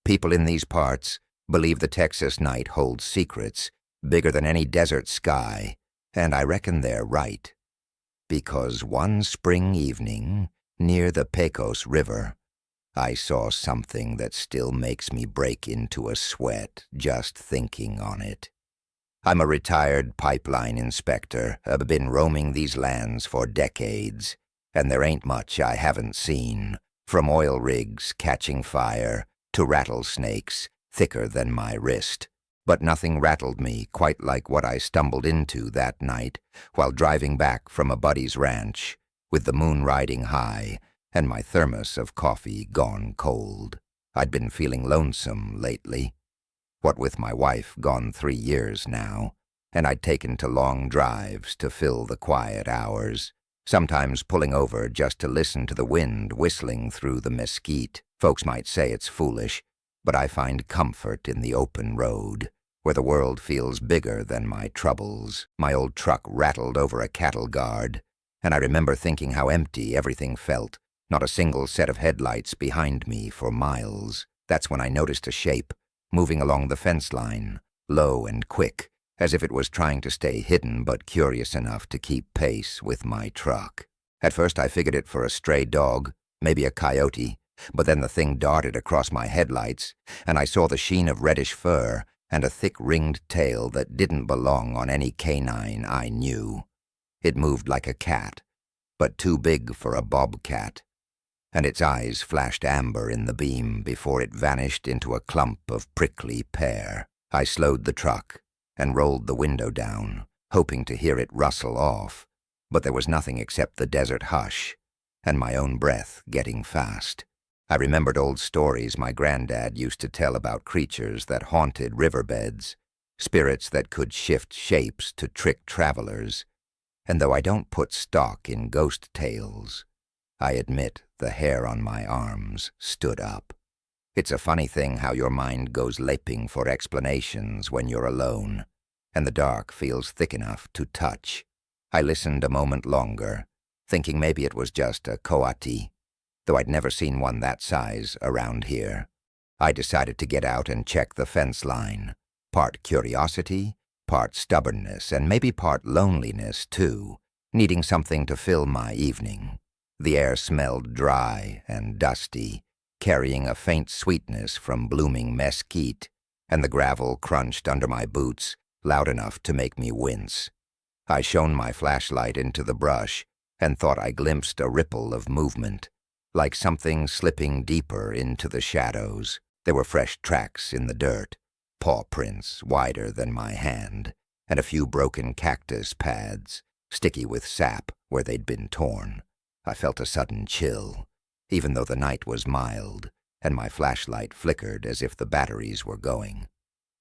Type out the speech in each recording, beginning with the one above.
People in these parts believe the Texas night holds secrets bigger than any desert sky, and I reckon they're right. Because one spring evening, near the Pecos River, I saw something that still makes me break into a sweat just thinking on it. I'm a retired pipeline inspector. I've been roaming these lands for decades, and there ain't much I haven't seen, from oil rigs catching fire to rattlesnakes thicker than my wrist. But nothing rattled me quite like what I stumbled into that night while driving back from a buddy's ranch, with the moon riding high and my thermos of coffee gone cold. I'd been feeling lonesome lately, what with my wife gone 3 years now, and I'd taken to long drives to fill the quiet hours, sometimes pulling over just to listen to the wind whistling through the mesquite. Folks might say it's foolish, but I find comfort in the open road, where the world feels bigger than my troubles. My old truck rattled over a cattle guard, and I remember thinking how empty everything felt, not a single set of headlights behind me for miles. That's when I noticed a shape moving along the fence line, low and quick, as if it was trying to stay hidden but curious enough to keep pace with my truck. At first I figured it for a stray dog, maybe a coyote, but then the thing darted across my headlights, and I saw the sheen of reddish fur and a thick ringed tail that didn't belong on any canine I knew. It moved like a cat, but too big for a bobcat, and its eyes flashed amber in the beam before it vanished into a clump of prickly pear. I slowed the truck and rolled the window down, hoping to hear it rustle off, but there was nothing except the desert hush and my own breath getting fast. I remembered old stories my granddad used to tell about creatures that haunted riverbeds, spirits that could shift shapes to trick travelers, and though I don't put stock in ghost tales, I admit the hair on my arms stood up. It's a funny thing how your mind goes leaping for explanations when you're alone, and the dark feels thick enough to touch. I listened a moment longer, thinking maybe it was just a coati, though I'd never seen one that size around here. I decided to get out and check the fence line, part curiosity, part stubbornness, and maybe part loneliness too, needing something to fill my evening. The air smelled dry and dusty, carrying a faint sweetness from blooming mesquite, and the gravel crunched under my boots loud enough to make me wince. I shone my flashlight into the brush and thought I glimpsed a ripple of movement, like something slipping deeper into the shadows. There were fresh tracks in the dirt, paw prints wider than my hand, and a few broken cactus pads, sticky with sap where they'd been torn. I felt a sudden chill, even though the night was mild, and my flashlight flickered as if the batteries were going.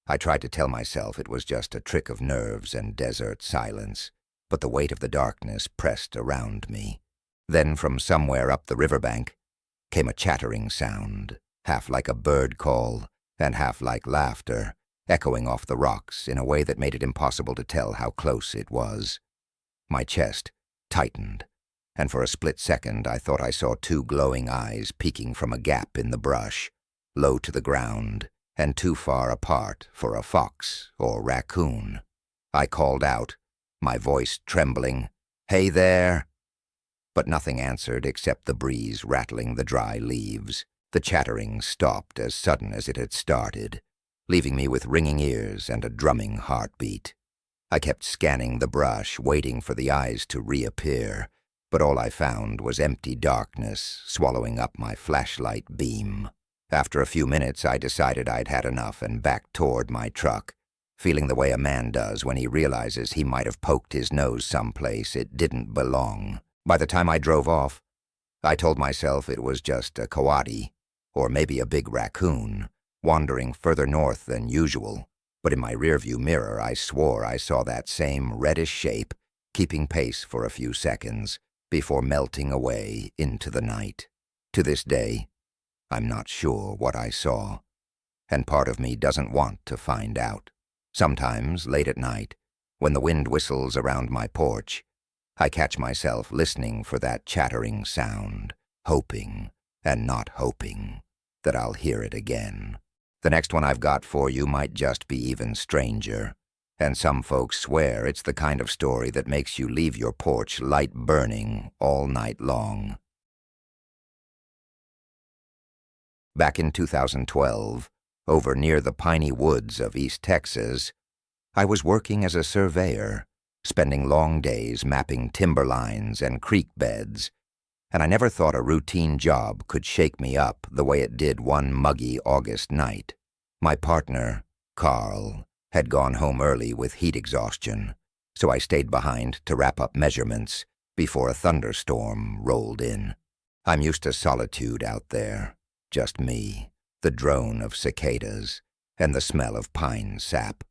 I tried to tell myself it was just a trick of nerves and desert silence, but the weight of the darkness pressed around me. Then from somewhere up the riverbank came a chattering sound, half like a bird call and half like laughter, echoing off the rocks in a way that made it impossible to tell how close it was. My chest tightened, and for a split second I thought I saw 2 glowing eyes peeking from a gap in the brush, low to the ground and too far apart for a fox or raccoon. I called out, my voice trembling, "Hey there!" But nothing answered except the breeze rattling the dry leaves. The chattering stopped as sudden as it had started, leaving me with ringing ears and a drumming heartbeat. I kept scanning the brush, waiting for the eyes to reappear, but all I found was empty darkness swallowing up my flashlight beam. After a few minutes, I decided I'd had enough and backed toward my truck, feeling the way a man does when he realizes he might have poked his nose someplace it didn't belong. By the time I drove off, I told myself it was just a coati, or maybe a big raccoon, wandering further north than usual, but in my rearview mirror I swore I saw that same reddish shape keeping pace for a few seconds before melting away into the night. To this day, I'm not sure what I saw, and part of me doesn't want to find out. Sometimes, late at night, when the wind whistles around my porch, I catch myself listening for that chattering sound, hoping and not hoping that I'll hear it again. The next one I've got for you might just be even stranger, and some folks swear it's the kind of story that makes you leave your porch light burning all night long. Back in 2012, over near the piney woods of East Texas, I was working as a surveyor, spending long days mapping timberlines and creek beds, and I never thought a routine job could shake me up the way it did one muggy August night. My partner, Carl, had gone home early with heat exhaustion, so I stayed behind to wrap up measurements before a thunderstorm rolled in. I'm used to solitude out there, just me, the drone of cicadas, and the smell of pine sap.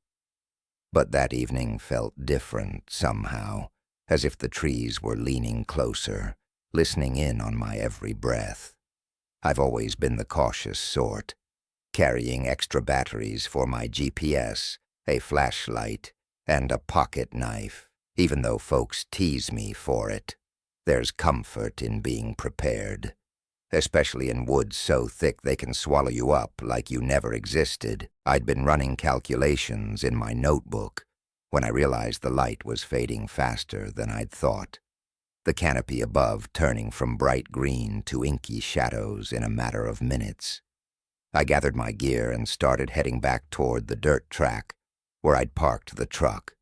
But that evening felt different somehow, as if the trees were leaning closer, listening in on my every breath. I've always been the cautious sort, carrying extra batteries for my GPS, a flashlight, and a pocket knife, even though folks tease me for it. There's comfort in being prepared, especially in woods so thick they can swallow you up like you never existed. I'd been running calculations in my notebook when I realized the light was fading faster than I'd thought, the canopy above turning from bright green to inky shadows in a matter of minutes. I gathered my gear and started heading back toward the dirt track where I'd parked the truck.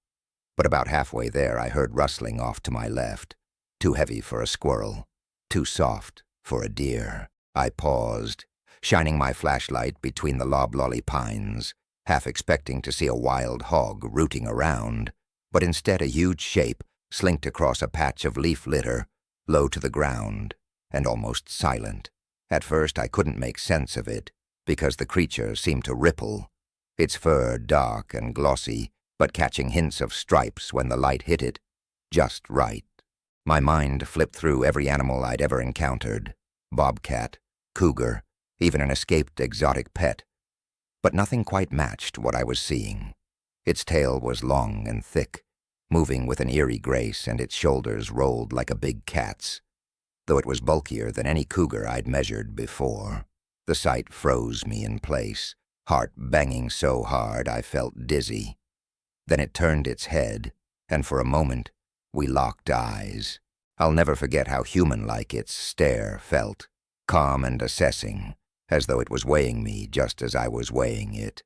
But about halfway there, I heard rustling off to my left, too heavy for a squirrel, too soft for a deer. I paused, shining my flashlight between the loblolly pines, half expecting to see a wild hog rooting around, but instead a huge shape slinked across a patch of leaf litter, low to the ground and almost silent. At first I couldn't make sense of it, because the creature seemed to ripple, its fur dark and glossy, but catching hints of stripes when the light hit it, just right. My mind flipped through every animal I'd ever encountered, bobcat, cougar, even an escaped exotic pet. But nothing quite matched what I was seeing. Its tail was long and thick, moving with an eerie grace, and its shoulders rolled like a big cat's, though it was bulkier than any cougar I'd measured before. The sight froze me in place, heart banging so hard I felt dizzy. Then it turned its head, and for a moment we locked eyes. I'll never forget how human-like its stare felt, calm and assessing, as though it was weighing me just as I was weighing it.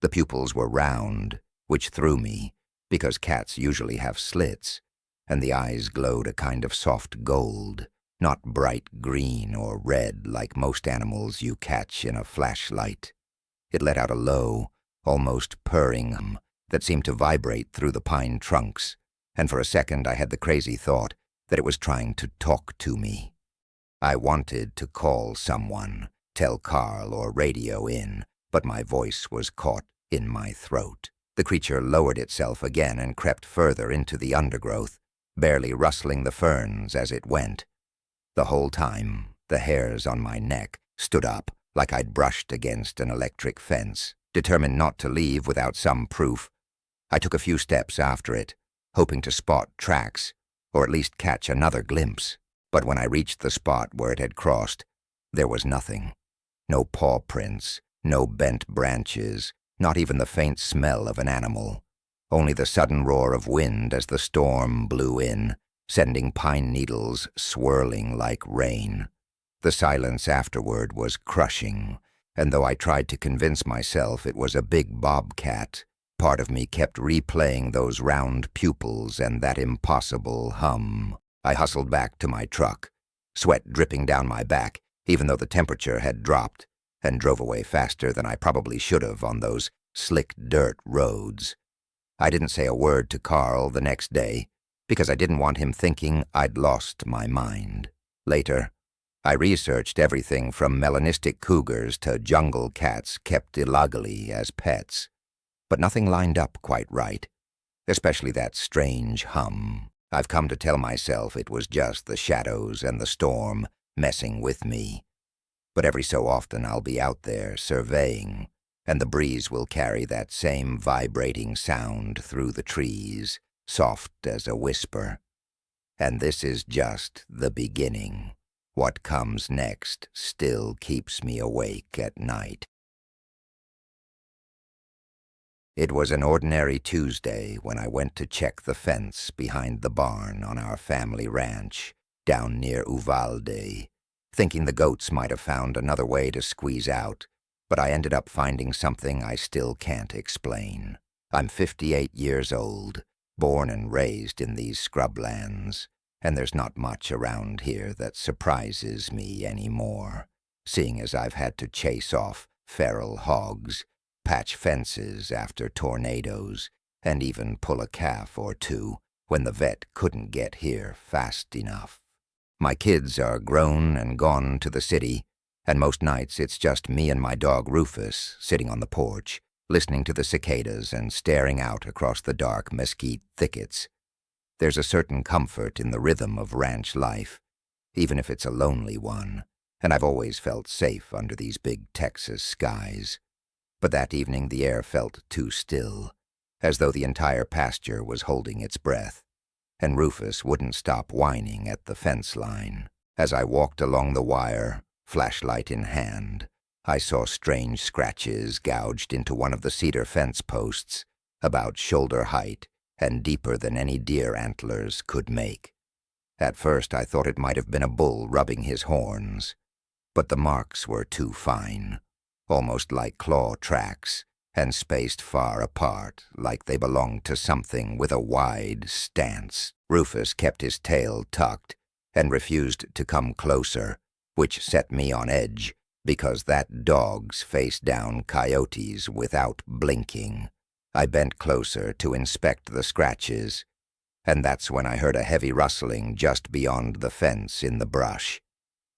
The pupils were round, which threw me, because cats usually have slits, and the eyes glowed a kind of soft gold, not bright green or red like most animals you catch in a flashlight. It let out a low, almost purring hum that seemed to vibrate through the pine trunks, and for a second I had the crazy thought that it was trying to talk to me. I wanted to call someone, tell Carl or radio in, but my voice was caught in my throat. The creature lowered itself again and crept further into the undergrowth, barely rustling the ferns as it went. The whole time, the hairs on my neck stood up like I'd brushed against an electric fence, determined not to leave without some proof. I took a few steps after it, hoping to spot tracks, or at least catch another glimpse. But when I reached the spot where it had crossed, there was nothing. No paw prints, no bent branches, not even the faint smell of an animal. Only the sudden roar of wind as the storm blew in, sending pine needles swirling like rain. The silence afterward was crushing, and though I tried to convince myself it was a big bobcat, part of me kept replaying those round pupils and that impossible hum. I hustled back to my truck, sweat dripping down my back, even though the temperature had dropped, and drove away faster than I probably should have on those slick dirt roads. I didn't say a word to Carl the next day, because I didn't want him thinking I'd lost my mind. Later, I researched everything from melanistic cougars to jungle cats kept illegally as pets, but nothing lined up quite right, especially that strange hum. I've come to tell myself it was just the shadows and the storm messing with me. But every so often I'll be out there surveying, and the breeze will carry that same vibrating sound through the trees, soft as a whisper. And this is just the beginning. What comes next still keeps me awake at night. It was an ordinary Tuesday when I went to check the fence behind the barn on our family ranch down near Uvalde, thinking the goats might have found another way to squeeze out, but I ended up finding something I still can't explain. I'm 58 years old, born and raised in these scrublands, and there's not much around here that surprises me anymore, seeing as I've had to chase off feral hogs, patch fences after tornadoes, and even pull a calf or two when the vet couldn't get here fast enough. My kids are grown and gone to the city, and most nights it's just me and my dog Rufus sitting on the porch, listening to the cicadas and staring out across the dark mesquite thickets. There's a certain comfort in the rhythm of ranch life, even if it's a lonely one, and I've always felt safe under these big Texas skies. But that evening the air felt too still, as though the entire pasture was holding its breath, and Rufus wouldn't stop whining at the fence line. As I walked along the wire, flashlight in hand, I saw strange scratches gouged into one of the cedar fence posts, about shoulder height and deeper than any deer antlers could make. At first I thought it might have been a bull rubbing his horns, but the marks were too fine, almost like claw tracks, and spaced far apart like they belonged to something with a wide stance. Rufus kept his tail tucked and refused to come closer, which set me on edge, because that dog's faced down coyotes without blinking. I bent closer to inspect the scratches, and that's when I heard a heavy rustling just beyond the fence in the brush.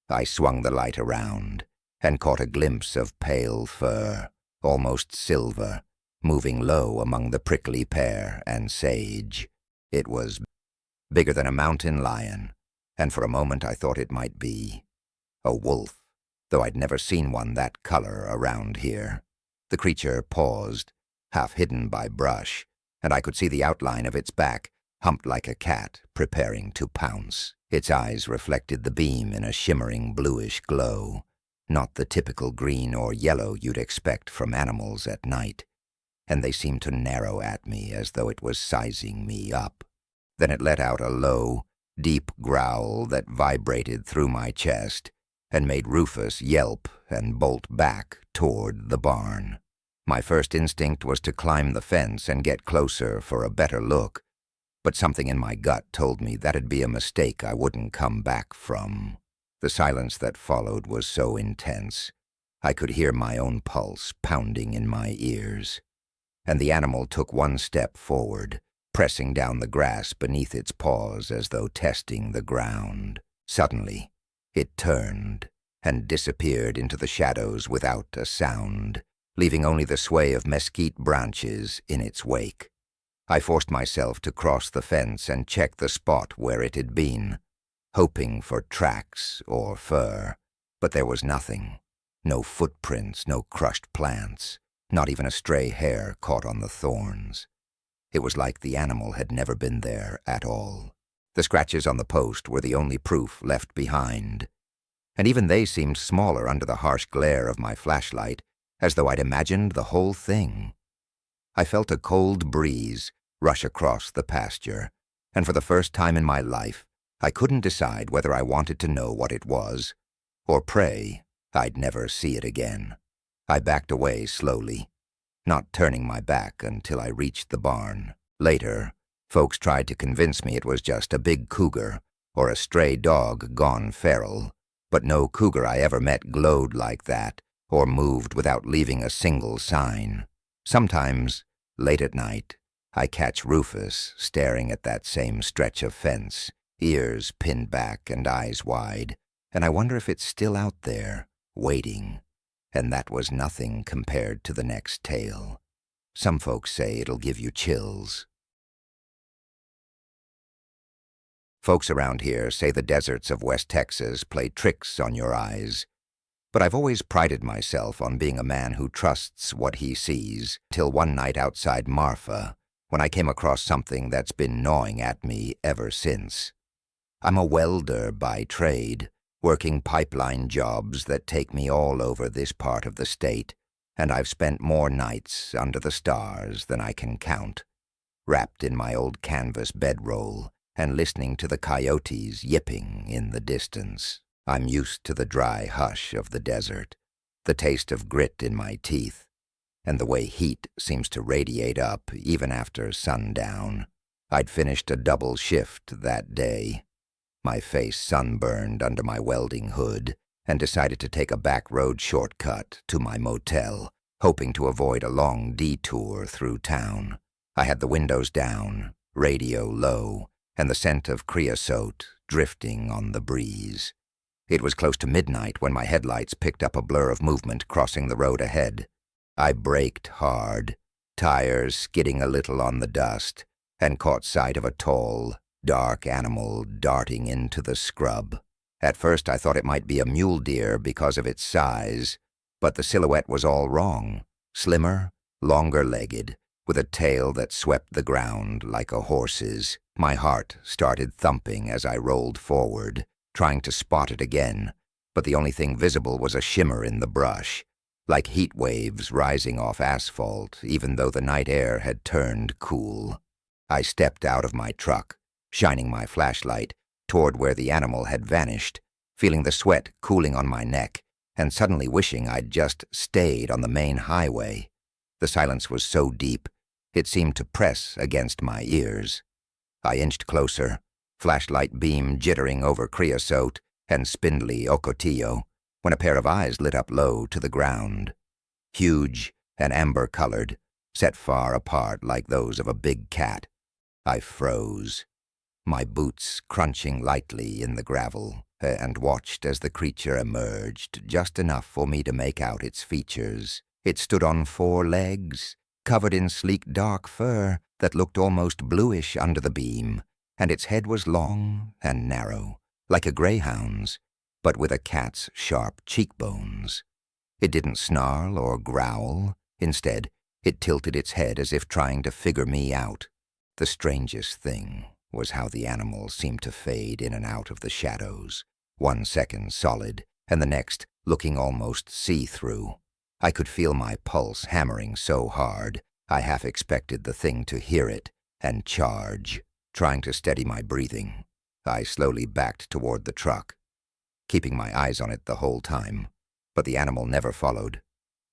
I swung the light around and caught a glimpse of pale fur, almost silver, moving low among the prickly pear and sage. It was bigger than a mountain lion, and for a moment I thought it might be a wolf, though I'd never seen one that color around here. The creature paused, half hidden by brush, and I could see the outline of its back, humped like a cat, preparing to pounce. Its eyes reflected the beam in a shimmering bluish glow, not the typical green or yellow you'd expect from animals at night, and they seemed to narrow at me as though it was sizing me up. Then it let out a low, deep growl that vibrated through my chest and made Rufus yelp and bolt back toward the barn. My first instinct was to climb the fence and get closer for a better look, but something in my gut told me that'd be a mistake I wouldn't come back from. The silence that followed was so intense, I could hear my own pulse pounding in my ears. And the animal took one step forward, pressing down the grass beneath its paws as though testing the ground. Suddenly, it turned and disappeared into the shadows without a sound, leaving only the sway of mesquite branches in its wake. I forced myself to cross the fence and check the spot where it had been, hoping for tracks or fur, but there was nothing. No footprints, no crushed plants, not even a stray hair caught on the thorns. It was like the animal had never been there at all. The scratches on the post were the only proof left behind, and even they seemed smaller under the harsh glare of my flashlight, as though I'd imagined the whole thing. I felt a cold breeze rush across the pasture, and for the first time in my life, I couldn't decide whether I wanted to know what it was, or pray I'd never see it again. I backed away slowly, not turning my back until I reached the barn. Later, folks tried to convince me it was just a big cougar or a stray dog gone feral, but no cougar I ever met glowed like that or moved without leaving a single sign. Sometimes, late at night, I catch Rufus staring at that same stretch of fence, ears pinned back and eyes wide, and I wonder if it's still out there, waiting. And that was nothing compared to the next tale. Some folks say it'll give you chills. Folks around here say the deserts of West Texas play tricks on your eyes, but I've always prided myself on being a man who trusts what he sees, till one night outside Marfa, when I came across something that's been gnawing at me ever since. I'm a welder by trade, working pipeline jobs that take me all over this part of the state, and I've spent more nights under the stars than I can count, wrapped in my old canvas bedroll and listening to the coyotes yipping in the distance. I'm used to the dry hush of the desert, the taste of grit in my teeth, and the way heat seems to radiate up even after sundown. I'd finished a double shift that day, my face sunburned under my welding hood, and decided to take a back road shortcut to my motel, hoping to avoid a long detour through town. I had the windows down, radio low, and the scent of creosote drifting on the breeze. It was close to midnight when my headlights picked up a blur of movement crossing the road ahead. I braked hard, tires skidding a little on the dust, and caught sight of a tall, dark animal darting into the scrub. At first I thought it might be a mule deer because of its size, but the silhouette was all wrong. Slimmer, longer-legged, with a tail that swept the ground like a horse's. My heart started thumping as I rolled forward, trying to spot it again, but the only thing visible was a shimmer in the brush, like heat waves rising off asphalt, even though the night air had turned cool. I stepped out of my truck, shining my flashlight toward where the animal had vanished, feeling the sweat cooling on my neck, and suddenly wishing I'd just stayed on the main highway. The silence was so deep, it seemed to press against my ears. I inched closer, flashlight beam jittering over creosote and spindly ocotillo, when a pair of eyes lit up low to the ground. Huge and amber-colored, set far apart like those of a big cat. I froze, my boots crunching lightly in the gravel, and watched as the creature emerged, just enough for me to make out its features. It stood on 4 legs, covered in sleek dark fur that looked almost bluish under the beam, and its head was long and narrow, like a greyhound's, but with a cat's sharp cheekbones. It didn't snarl or growl. Instead, it tilted its head as if trying to figure me out. The strangest thing was how the animal seemed to fade in and out of the shadows, 1 second solid, and the next looking almost see-through. I could feel my pulse hammering so hard, I half expected the thing to hear it and charge. Trying to steady my breathing, I slowly backed toward the truck, keeping my eyes on it the whole time, but the animal never followed.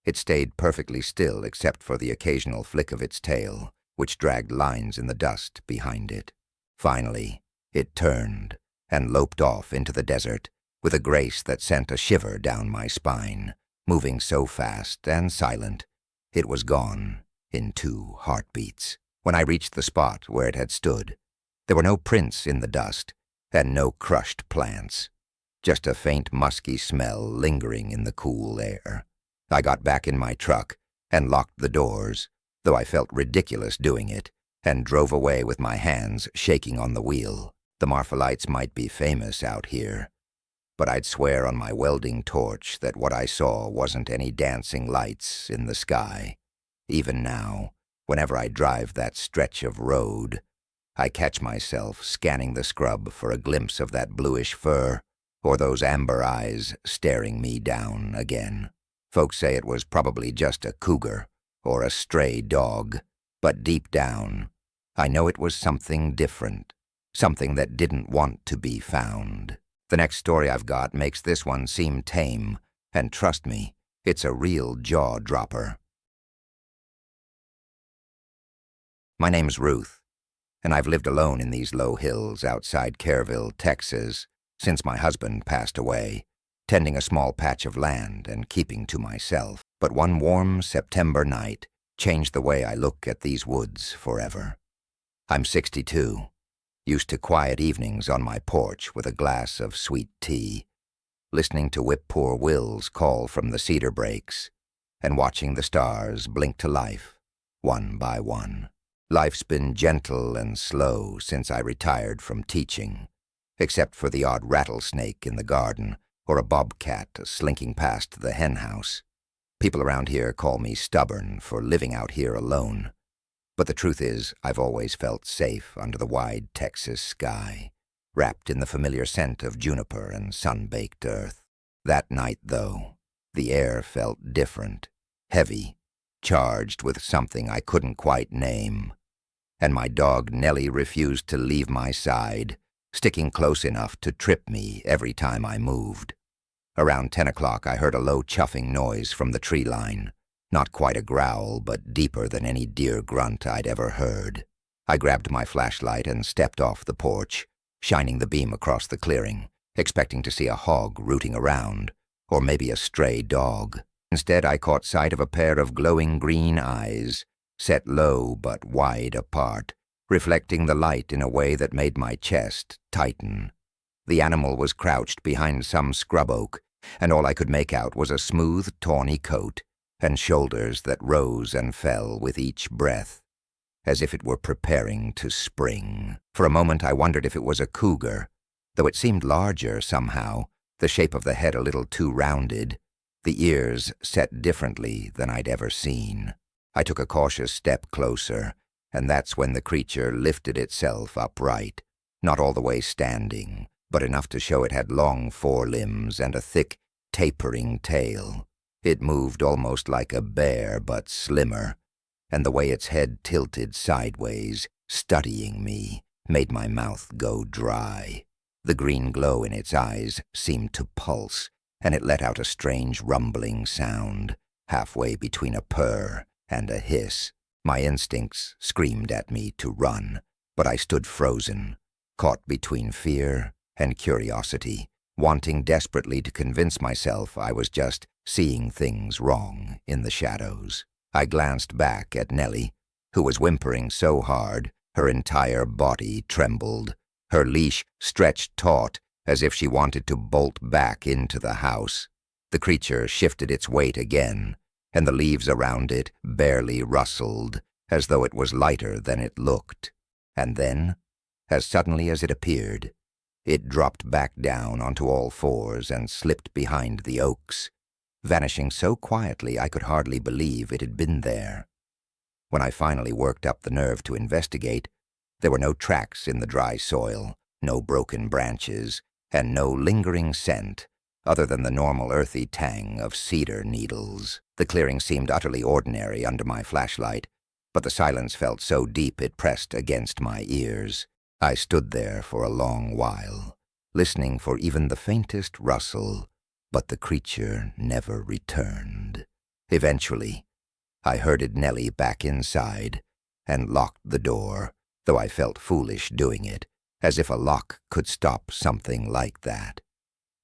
It stayed perfectly still except for the occasional flick of its tail, which dragged lines in the dust behind it. Finally, it turned and loped off into the desert with a grace that sent a shiver down my spine, moving so fast and silent, it was gone in 2 heartbeats. When I reached the spot where it had stood, there were no prints in the dust and no crushed plants, just a faint musky smell lingering in the cool air. I got back in my truck and locked the doors, though I felt ridiculous doing it, and drove away with my hands shaking on the wheel. The Marfalites might be famous out here, but I'd swear on my welding torch that what I saw wasn't any dancing lights in the sky. Even now, whenever I drive that stretch of road, I catch myself scanning the scrub for a glimpse of that bluish fur or those amber eyes staring me down again. Folks say it was probably just a cougar or a stray dog, but deep down, I know it was something different, something that didn't want to be found. The next story I've got makes this one seem tame, and trust me, it's a real jaw-dropper. My name's Ruth, and I've lived alone in these low hills outside Kerrville, Texas, since my husband passed away, tending a small patch of land and keeping to myself. But one warm September night changed the way I look at these woods forever. I'm 62, used to quiet evenings on my porch with a glass of sweet tea, listening to Whip-Poor Will's call from the cedar breaks, and watching the stars blink to life, one by one. Life's been gentle and slow since I retired from teaching, except for the odd rattlesnake in the garden or a bobcat slinking past the hen house. People around here call me stubborn for living out here alone, but the truth is I've always felt safe under the wide Texas sky, wrapped in the familiar scent of juniper and sun-baked earth. That night, though, the air felt different. heavy, charged with something I couldn't quite name. And my dog Nellie refused to leave my side, sticking close enough to trip me every time I moved. Around 10 o'clock, I heard a low chuffing noise from the tree line. Not quite a growl, but deeper than any deer grunt I'd ever heard. I grabbed my flashlight and stepped off the porch, shining the beam across the clearing, expecting to see a hog rooting around, or maybe a stray dog. Instead, I caught sight of a pair of glowing green eyes, set low but wide apart, reflecting the light in a way that made my chest tighten. The animal was crouched behind some scrub oak, and all I could make out was a smooth, tawny coat and shoulders that rose and fell with each breath, as if it were preparing to spring. For a moment I wondered if it was a cougar, though it seemed larger somehow, the shape of the head a little too rounded, the ears set differently than I'd ever seen. I took a cautious step closer, and that's when the creature lifted itself upright, not all the way standing, but enough to show it had long forelimbs and a thick, tapering tail. It moved almost like a bear, but slimmer, and the way its head tilted sideways, studying me, made my mouth go dry. The green glow in its eyes seemed to pulse, and it let out a strange rumbling sound, halfway between a purr and a hiss. My instincts screamed at me to run, but I stood frozen, caught between fear and curiosity, wanting desperately to convince myself I was just seeing things wrong in the shadows. I glanced back at Nellie, who was whimpering so hard her entire body trembled. Her leash stretched taut as if she wanted to bolt back into the house. The creature shifted its weight again, and the leaves around it barely rustled, as though it was lighter than it looked. And then, as suddenly as it appeared, it dropped back down onto all fours and slipped behind the oaks, vanishing so quietly I could hardly believe it had been there. When I finally worked up the nerve to investigate, there were no tracks in the dry soil, no broken branches, and no lingering scent other than the normal earthy tang of cedar needles. The clearing seemed utterly ordinary under my flashlight, but the silence felt so deep it pressed against my ears. I stood there for a long while, listening for even the faintest rustle, but the creature never returned. Eventually, I herded Nellie back inside and locked the door, though I felt foolish doing it, as if a lock could stop something like that.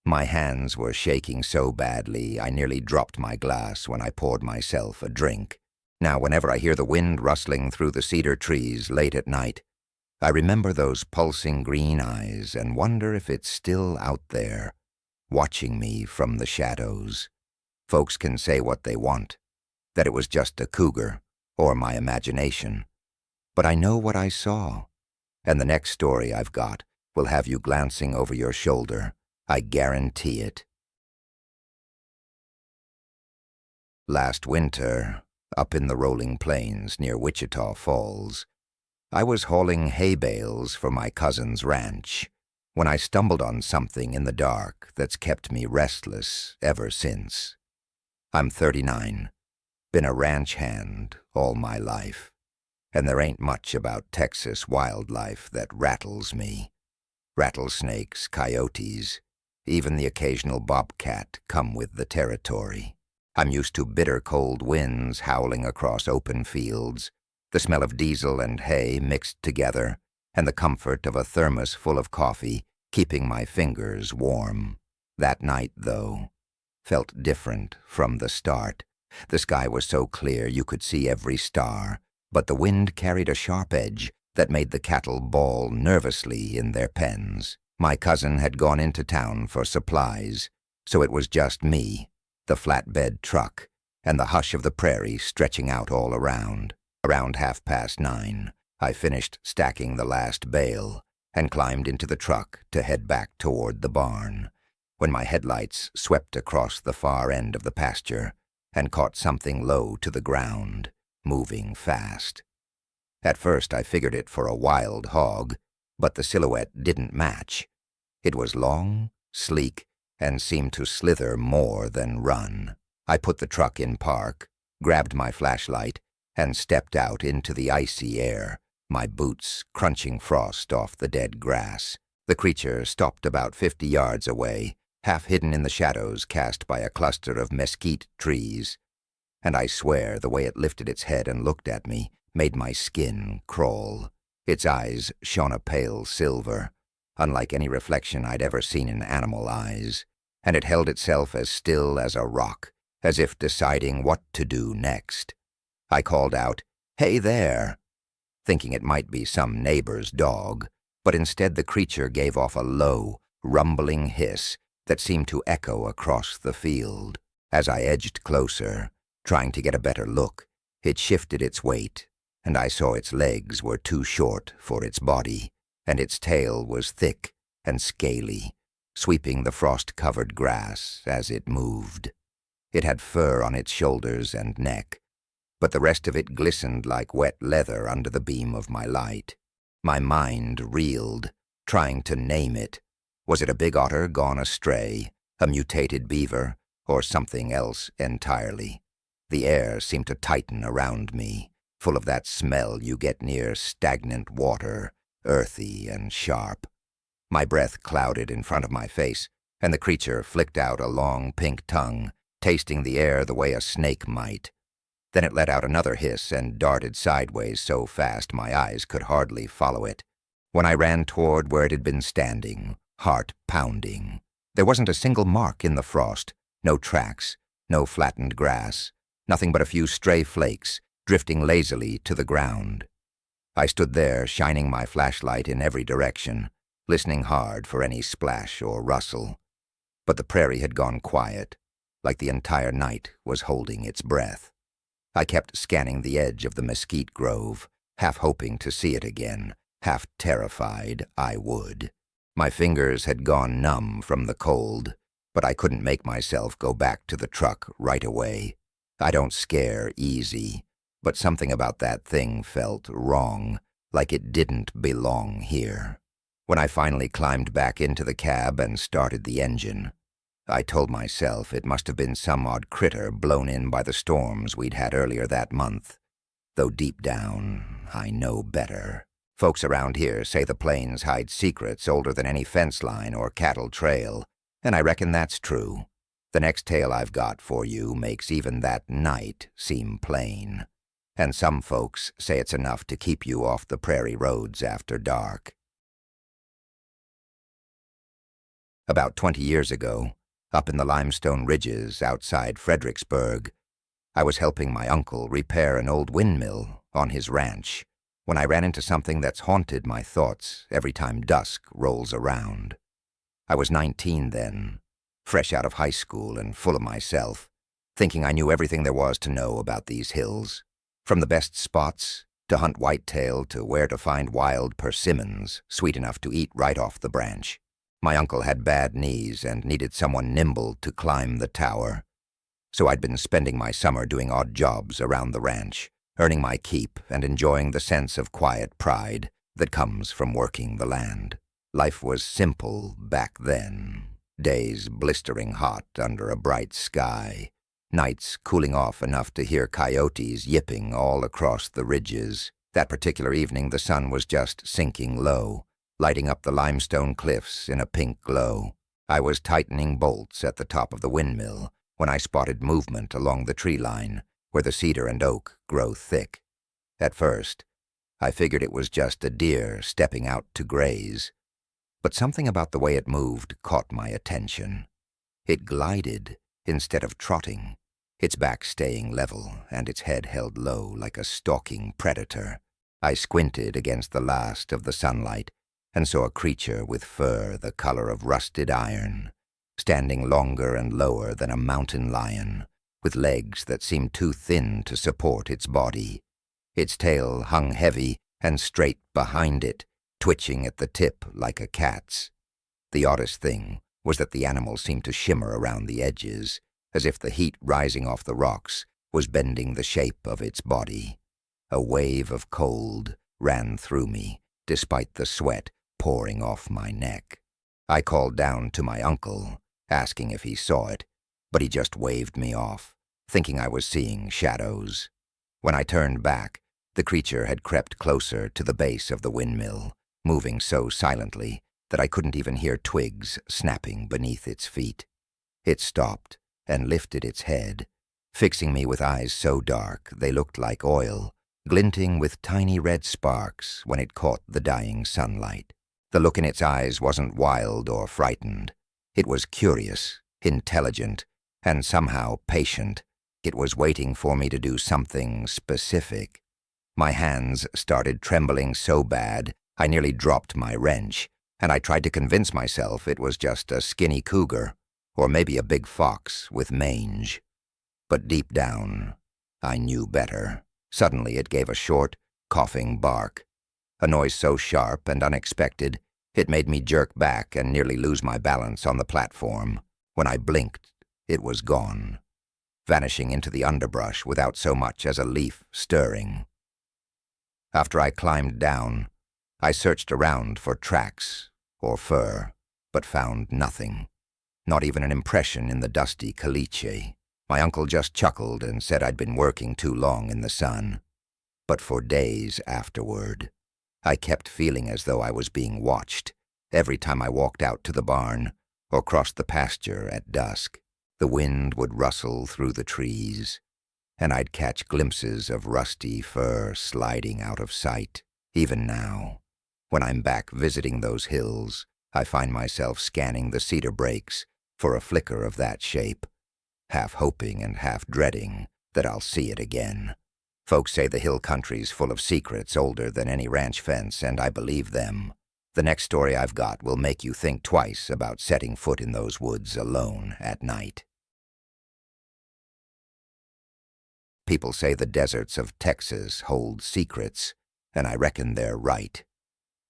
My hands were shaking so badly I nearly dropped my glass when I poured myself a drink. Now, whenever I hear the wind rustling through the cedar trees late at night, I remember those pulsing green eyes and wonder if it's still out there, watching me from the shadows. Folks can say what they want, that it was just a cougar or my imagination. But I know what I saw, and the next story I've got will have you glancing over your shoulder. I guarantee it. Last winter, up in the rolling plains near Wichita Falls, I was hauling hay bales for my cousin's ranch when I stumbled on something in the dark that's kept me restless ever since. I'm 39, been a ranch hand all my life, and there ain't much about Texas wildlife that rattles me. Rattlesnakes, coyotes, even the occasional bobcat come with the territory. I'm used to bitter cold winds howling across open fields, the smell of diesel and hay mixed together, and the comfort of a thermos full of coffee keeping my fingers warm. That night, though, felt different from the start. The sky was so clear you could see every star, but the wind carried a sharp edge that made the cattle bawl nervously in their pens. My cousin had gone into town for supplies, so it was just me, the flatbed truck, and the hush of the prairie stretching out all around. Around 9:30, I finished stacking the last bale and climbed into the truck to head back toward the barn, when my headlights swept across the far end of the pasture and caught something low to the ground, moving fast. At first I figured it for a wild hog, but the silhouette didn't match. It was long, sleek, and seemed to slither more than run. I put the truck in park, grabbed my flashlight, and stepped out into the icy air, my boots crunching frost off the dead grass. The creature stopped about 50 yards away, half hidden in the shadows cast by a cluster of mesquite trees, and I swear the way it lifted its head and looked at me made my skin crawl. Its eyes shone a pale silver, unlike any reflection I'd ever seen in animal eyes, and it held itself as still as a rock, as if deciding what to do next. I called out, "Hey there," thinking it might be some neighbor's dog, but instead the creature gave off a low, rumbling hiss that seemed to echo across the field. As I edged closer, trying to get a better look, it shifted its weight, and I saw its legs were too short for its body, and its tail was thick and scaly, sweeping the frost-covered grass as it moved. It had fur on its shoulders and neck, but the rest of it glistened like wet leather under the beam of my light. My mind reeled, trying to name it. Was it a big otter gone astray, a mutated beaver, or something else entirely? The air seemed to tighten around me, full of that smell you get near stagnant water, earthy and sharp. My breath clouded in front of my face, and the creature flicked out a long pink tongue, tasting the air the way a snake might. Then it let out another hiss and darted sideways so fast my eyes could hardly follow it. When I ran toward where it had been standing, heart pounding, there wasn't a single mark in the frost, no tracks, no flattened grass, nothing but a few stray flakes drifting lazily to the ground. I stood there, shining my flashlight in every direction, listening hard for any splash or rustle. But the prairie had gone quiet, like the entire night was holding its breath. I kept scanning the edge of the mesquite grove, half hoping to see it again, half terrified I would. My fingers had gone numb from the cold, but I couldn't make myself go back to the truck right away. I don't scare easy, but something about that thing felt wrong, like it didn't belong here. When I finally climbed back into the cab and started the engine, I told myself it must have been some odd critter blown in by the storms we'd had earlier that month, though deep down, I know better. Folks around here say the plains hide secrets older than any fence line or cattle trail, and I reckon that's true. The next tale I've got for you makes even that night seem plain, and some folks say it's enough to keep you off the prairie roads after dark. About 20 years ago, up in the limestone ridges outside Fredericksburg, I was helping my uncle repair an old windmill on his ranch when I ran into something that's haunted my thoughts every time dusk rolls around. I was 19 then, fresh out of high school and full of myself, thinking I knew everything there was to know about these hills, from the best spots to hunt whitetail to where to find wild persimmons sweet enough to eat right off the branch. My uncle had bad knees and needed someone nimble to climb the tower, so I'd been spending my summer doing odd jobs around the ranch, earning my keep and enjoying the sense of quiet pride that comes from working the land. Life was simple back then, days blistering hot under a bright sky, nights cooling off enough to hear coyotes yipping all across the ridges. That particular evening the sun was just sinking low, lighting up the limestone cliffs in a pink glow. I was tightening bolts at the top of the windmill when I spotted movement along the tree line, where the cedar and oak grow thick. At first, I figured it was just a deer stepping out to graze, but something about the way it moved caught my attention. It glided instead of trotting, its back staying level and its head held low like a stalking predator. I squinted against the last of the sunlight and saw a creature with fur the color of rusted iron, standing longer and lower than a mountain lion, with legs that seemed too thin to support its body. Its tail hung heavy and straight behind it, twitching at the tip like a cat's. The oddest thing was that the animal seemed to shimmer around the edges, as if the heat rising off the rocks was bending the shape of its body. A wave of cold ran through me, despite the sweat pouring off my neck. I called down to my uncle, asking if he saw it, but he just waved me off, thinking I was seeing shadows. When I turned back, the creature had crept closer to the base of the windmill, moving so silently that I couldn't even hear twigs snapping beneath its feet. It stopped and lifted its head, fixing me with eyes so dark they looked like oil, glinting with tiny red sparks when it caught the dying sunlight. The look in its eyes wasn't wild or frightened. It was curious, intelligent, and somehow patient. It was waiting for me to do something specific. My hands started trembling so bad I nearly dropped my wrench, and I tried to convince myself it was just a skinny cougar, or maybe a big fox with mange. But deep down, I knew better. Suddenly it gave a short, coughing bark, a noise so sharp and unexpected it made me jerk back and nearly lose my balance on the platform. When I blinked, it was gone, vanishing into the underbrush without so much as a leaf stirring. After I climbed down, I searched around for tracks or fur, but found nothing, not even an impression in the dusty caliche. My uncle just chuckled and said I'd been working too long in the sun. But for days afterward, I kept feeling as though I was being watched. Every time I walked out to the barn or crossed the pasture at dusk, the wind would rustle through the trees, and I'd catch glimpses of rusty fur sliding out of sight. Even now, when I'm back visiting those hills, I find myself scanning the cedar breaks for a flicker of that shape, half hoping and half dreading that I'll see it again. Folks say the hill country's full of secrets older than any ranch fence, and I believe them. The next story I've got will make you think twice about setting foot in those woods alone at night. People say the deserts of Texas hold secrets, and I reckon they're right.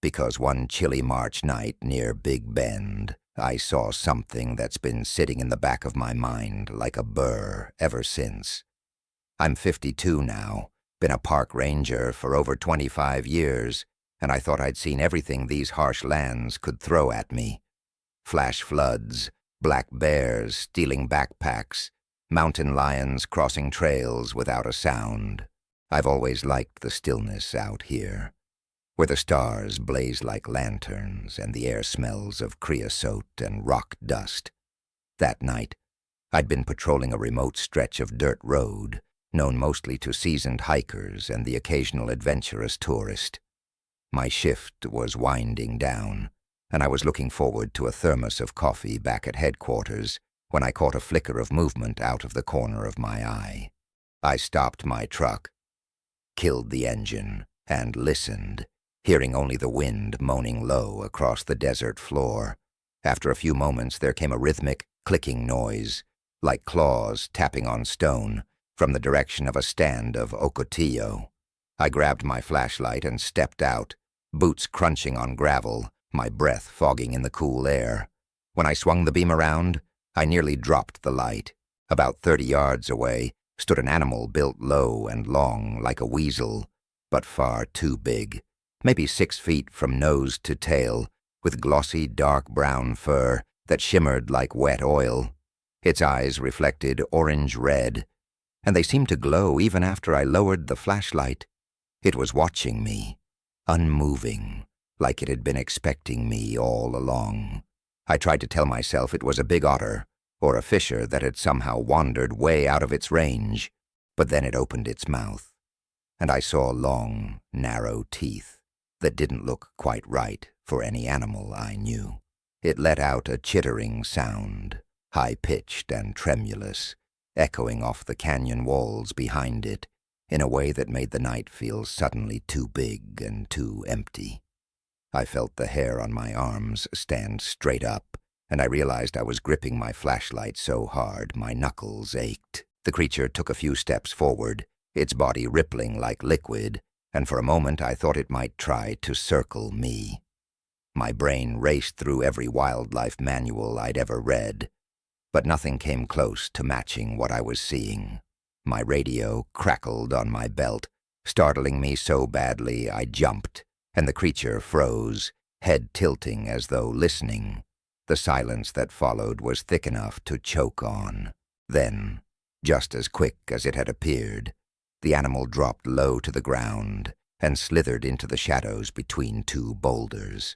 Because one chilly March night near Big Bend, I saw something that's been sitting in the back of my mind like a burr ever since. I'm 52 now, been a park ranger for over 25 years, and I thought I'd seen everything these harsh lands could throw at me. Flash floods, black bears stealing backpacks, mountain lions crossing trails without a sound. I've always liked the stillness out here, where the stars blaze like lanterns and the air smells of creosote and rock dust. That night, I'd been patrolling a remote stretch of dirt road, known mostly to seasoned hikers and the occasional adventurous tourist. My shift was winding down, and I was looking forward to a thermos of coffee back at headquarters when I caught a flicker of movement out of the corner of my eye. I stopped my truck, killed the engine, and listened, hearing only the wind moaning low across the desert floor. After a few moments, there came a rhythmic, clicking noise, like claws tapping on stone, from the direction of a stand of ocotillo. I grabbed my flashlight and stepped out, boots crunching on gravel, my breath fogging in the cool air. When I swung the beam around, I nearly dropped the light. About 30 yards away stood an animal built low and long like a weasel, but far too big, maybe 6 feet from nose to tail, with glossy dark brown fur that shimmered like wet oil. Its eyes reflected orange-red, and they seemed to glow even after I lowered the flashlight. It was watching me, unmoving, like it had been expecting me all along. I tried to tell myself it was a big otter, or a fisher that had somehow wandered way out of its range, but then it opened its mouth, and I saw long, narrow teeth that didn't look quite right for any animal I knew. It let out a chittering sound, high-pitched and tremulous, echoing off the canyon walls behind it in a way that made the night feel suddenly too big and too empty. I felt the hair on my arms stand straight up, and I realized I was gripping my flashlight so hard my knuckles ached. The creature took a few steps forward, its body rippling like liquid, and for a moment I thought it might try to circle me. My brain raced through every wildlife manual I'd ever read, but nothing came close to matching what I was seeing. My radio crackled on my belt, startling me so badly I jumped, and the creature froze, head tilting as though listening. The silence that followed was thick enough to choke on. Then, Just as quick as it had appeared, the animal dropped low to the ground and slithered into the shadows between two boulders.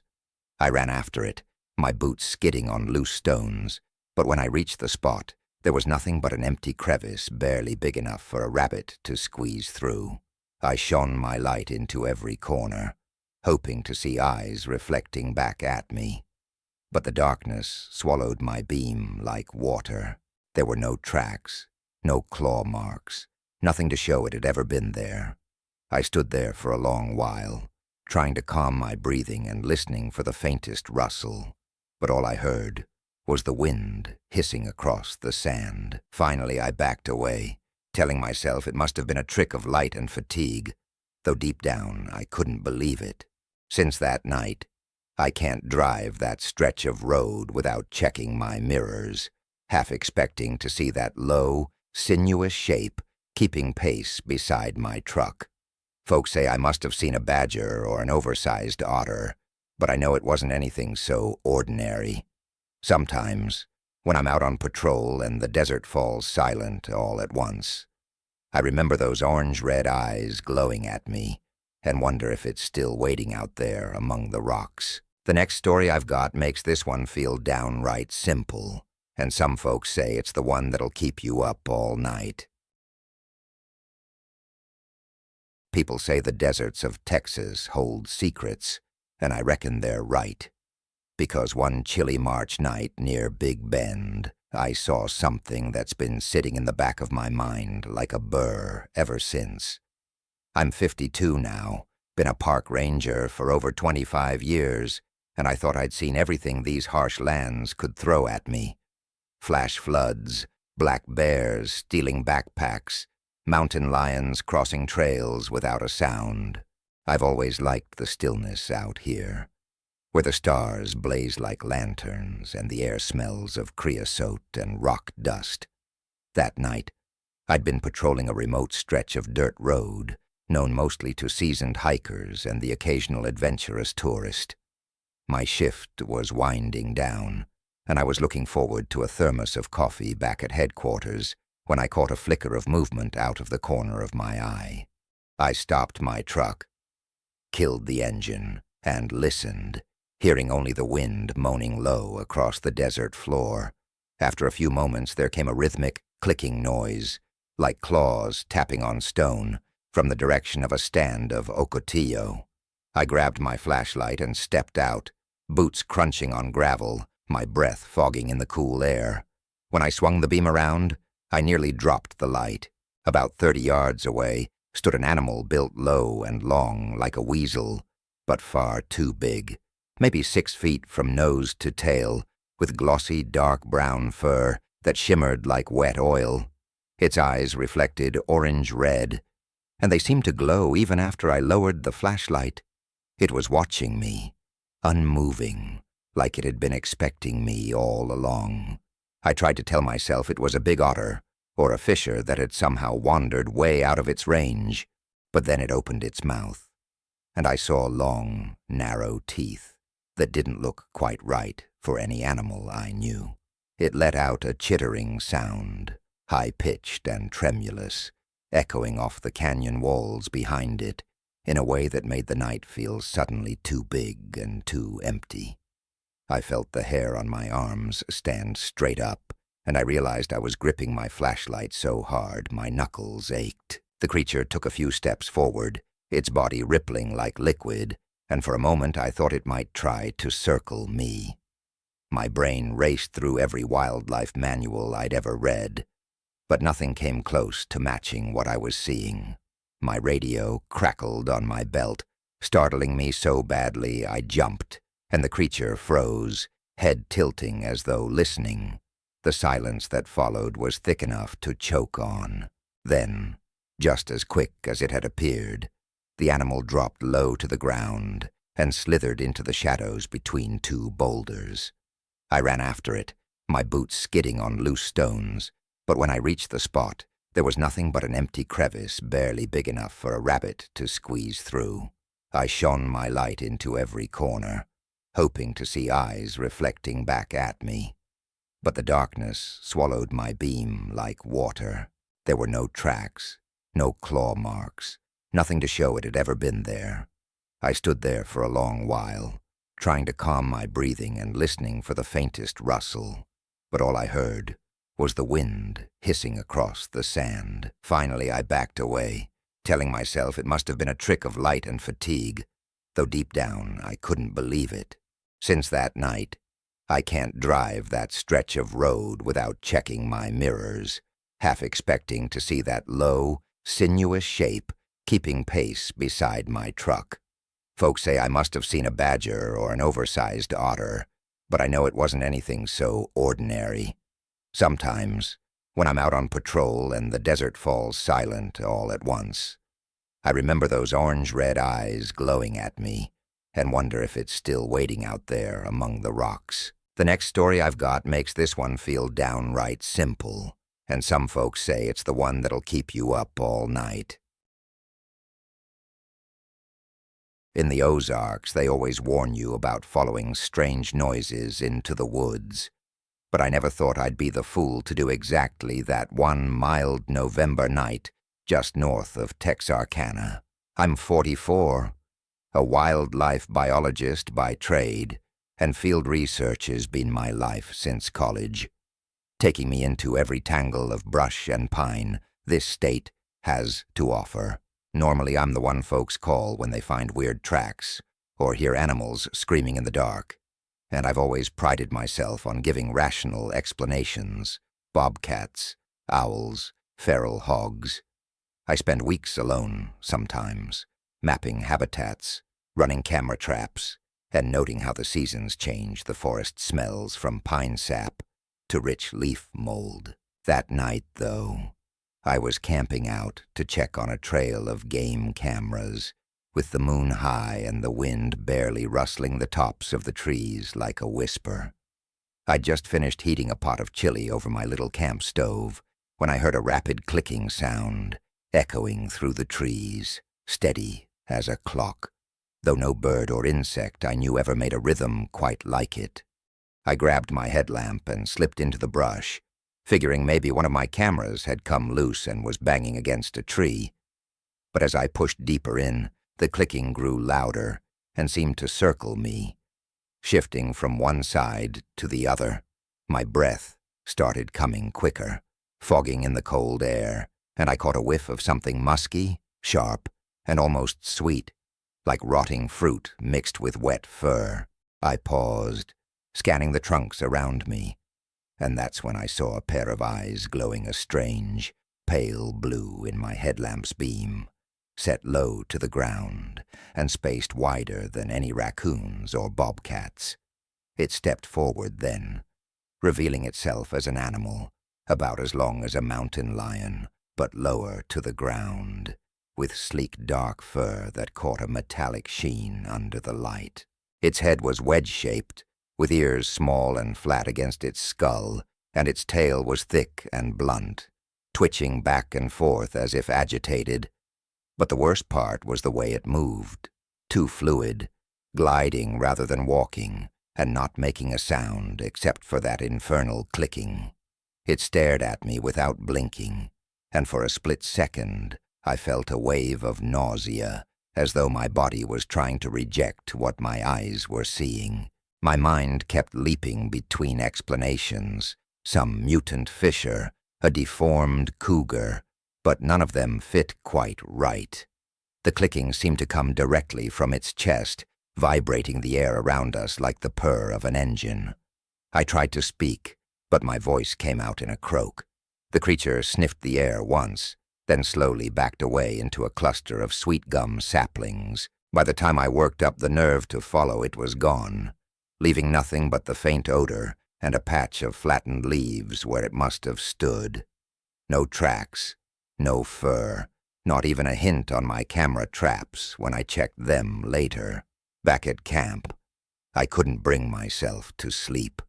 I ran after it, my boots skidding on loose stones, but when I reached the spot, there was nothing but an empty crevice barely big enough for a rabbit to squeeze through. I shone my light into every corner, hoping to see eyes reflecting back at me. But the darkness swallowed my beam like water. There were no tracks, no claw marks, nothing to show it had ever been there. I stood there for a long while, trying to calm my breathing and listening for the faintest rustle, but all I heard was the wind hissing across the sand. Finally, I backed away, telling myself it must have been a trick of light and fatigue, though deep down I couldn't believe it. Since that night, I can't drive that stretch of road without checking my mirrors, half expecting to see that low, sinuous shape keeping pace beside my truck. Folks say I must have seen a badger or an oversized otter, but I know it wasn't anything so ordinary. Sometimes, when I'm out on patrol and the desert falls silent all at once, I remember those orange-red eyes glowing at me and wonder if it's still waiting out there among the rocks. The next story I've got makes this one feel downright simple, and some folks say it's the one that'll keep you up all night. People say the deserts of Texas hold secrets, and I reckon they're right. Because one chilly March night near Big Bend, I saw something that's been sitting in the back of my mind like a burr ever since. I'm 52 now, been a park ranger for over 25 years, and I thought I'd seen everything these harsh lands could throw at me. Flash floods, black bears stealing backpacks, mountain lions crossing trails without a sound. I've always liked the stillness out here, where the stars blaze like lanterns and the air smells of creosote and rock dust. That night, I'd been patrolling a remote stretch of dirt road, known mostly to seasoned hikers and the occasional adventurous tourist. My shift was winding down, and I was looking forward to a thermos of coffee back at headquarters when I caught a flicker of movement out of the corner of my eye. I stopped my truck, killed the engine, and listened, hearing only the wind moaning low across the desert floor. After a few moments, there came a rhythmic, clicking noise, like claws tapping on stone, from the direction of a stand of ocotillo. I grabbed my flashlight and stepped out, boots crunching on gravel, my breath fogging in the cool air. When I swung the beam around, I nearly dropped the light. About 30 yards away stood an animal built low and long like a weasel, but far too big, maybe 6 feet from nose to tail, with glossy dark brown fur that shimmered like wet oil. Its eyes reflected orange-red, and they seemed to glow even after I lowered the flashlight. It was watching me, unmoving, like it had been expecting me all along. I tried to tell myself it was a big otter, or a fisher that had somehow wandered way out of its range, but then it opened its mouth, and I saw long, narrow teeth that didn't look quite right for any animal I knew. It let out a chittering sound, high-pitched and tremulous, echoing off the canyon walls behind it in a way that made the night feel suddenly too big and too empty. I felt the hair on my arms stand straight up, and I realized I was gripping my flashlight so hard my knuckles ached. The creature took a few steps forward, its body rippling like liquid, and for a moment I thought it might try to circle me. My brain raced through every wildlife manual I'd ever read, but nothing came close to matching what I was seeing. My radio crackled on my belt, startling me so badly I jumped, and the creature froze, head tilting as though listening. The silence that followed was thick enough to choke on. Then, just as quick as it had appeared, the animal dropped low to the ground and slithered into the shadows between two boulders. I ran after it, my boots skidding on loose stones, but when I reached the spot, there was nothing but an empty crevice barely big enough for a rabbit to squeeze through. I shone my light into every corner, hoping to see eyes reflecting back at me. But the darkness swallowed my beam like water. There were no tracks, no claw marks, nothing to show it had ever been there. I stood there for a long while, trying to calm my breathing and listening for the faintest rustle, but all I heard was the wind hissing across the sand. Finally, I backed away, telling myself it must have been a trick of light and fatigue, though deep down I couldn't believe it. Since that night, I can't drive that stretch of road without checking my mirrors, half expecting to see that low, sinuous shape keeping pace beside my truck. Folks say I must have seen a badger or an oversized otter, but I know it wasn't anything so ordinary. Sometimes, when I'm out on patrol and the desert falls silent all at once, I remember those orange-red eyes glowing at me and wonder if it's still waiting out there among the rocks. The next story I've got makes this one feel downright simple, and some folks say it's the one that'll keep you up all night. In the Ozarks, they always warn you about following strange noises into the woods, but I never thought I'd be the fool to do exactly that one mild November night just north of Texarkana. I'm 44, a wildlife biologist by trade, and field research has been my life since college, taking me into every tangle of brush and pine this state has to offer. Normally, I'm the one folks call when they find weird tracks or hear animals screaming in the dark, and I've always prided myself on giving rational explanations: bobcats, owls, feral hogs. I spend weeks alone, sometimes, mapping habitats, running camera traps, and noting how the seasons change the forest smells from pine sap to rich leaf mold. That night, though, I was camping out to check on a trail of game cameras, with the moon high and the wind barely rustling the tops of the trees like a whisper. I'd just finished heating a pot of chili over my little camp stove when I heard a rapid clicking sound echoing through the trees, steady as a clock, though no bird or insect I knew ever made a rhythm quite like it. I grabbed my headlamp and slipped into the brush, figuring maybe one of my cameras had come loose and was banging against a tree. But as I pushed deeper in, the clicking grew louder and seemed to circle me, shifting from one side to the other. My breath started coming quicker, fogging in the cold air, and I caught a whiff of something musky, sharp, and almost sweet, like rotting fruit mixed with wet fur. I paused, scanning the trunks around me, and that's when I saw a pair of eyes glowing a strange, pale blue in my headlamp's beam, set low to the ground and spaced wider than any raccoons or bobcats. It stepped forward then, revealing itself as an animal, about as long as a mountain lion, but lower to the ground, with sleek dark fur that caught a metallic sheen under the light. Its head was wedge-shaped, with ears small and flat against its skull, and its tail was thick and blunt, twitching back and forth as if agitated. But the worst part was the way it moved, too fluid, gliding rather than walking, and not making a sound except for that infernal clicking. It stared at me without blinking, and for a split second I felt a wave of nausea, as though my body was trying to reject what my eyes were seeing. My mind kept leaping between explanations, some mutant fisher, a deformed cougar, but none of them fit quite right. The clicking seemed to come directly from its chest, vibrating the air around us like the purr of an engine. I tried to speak, but my voice came out in a croak. The creature sniffed the air once, then slowly backed away into a cluster of sweet gum saplings. By the time I worked up the nerve to follow, it was gone, leaving nothing but the faint odor and a patch of flattened leaves where it must have stood. No tracks, no fur, not even a hint on my camera traps when I checked them later. Back at camp, I couldn't bring myself to sleep,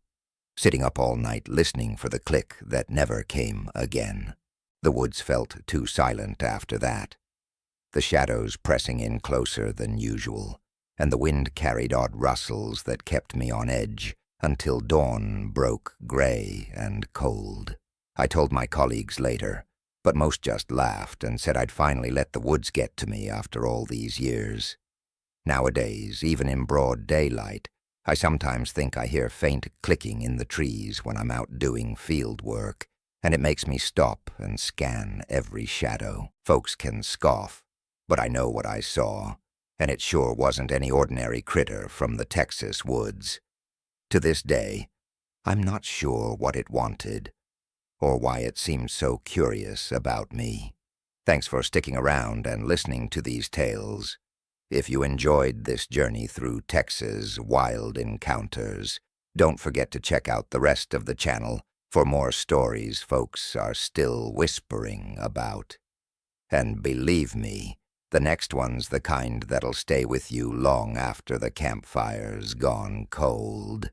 sitting up all night listening for the click that never came again. The woods felt too silent after that, the shadows pressing in closer than usual, and the wind carried odd rustles that kept me on edge until dawn broke gray and cold. I told my colleagues later, but most just laughed and said I'd finally let the woods get to me after all these years. Nowadays, even in broad daylight, I sometimes think I hear faint clicking in the trees when I'm out doing field work, and it makes me stop and scan every shadow. Folks can scoff, but I know what I saw, and it sure wasn't any ordinary critter from the Texas woods. To this day, I'm not sure what it wanted, or why it seemed so curious about me. Thanks for sticking around and listening to these tales. If you enjoyed this journey through Texas' wild encounters, don't forget to check out the rest of the channel for more stories folks are still whispering about. And believe me, the next one's the kind that'll stay with you long after the campfire's gone cold.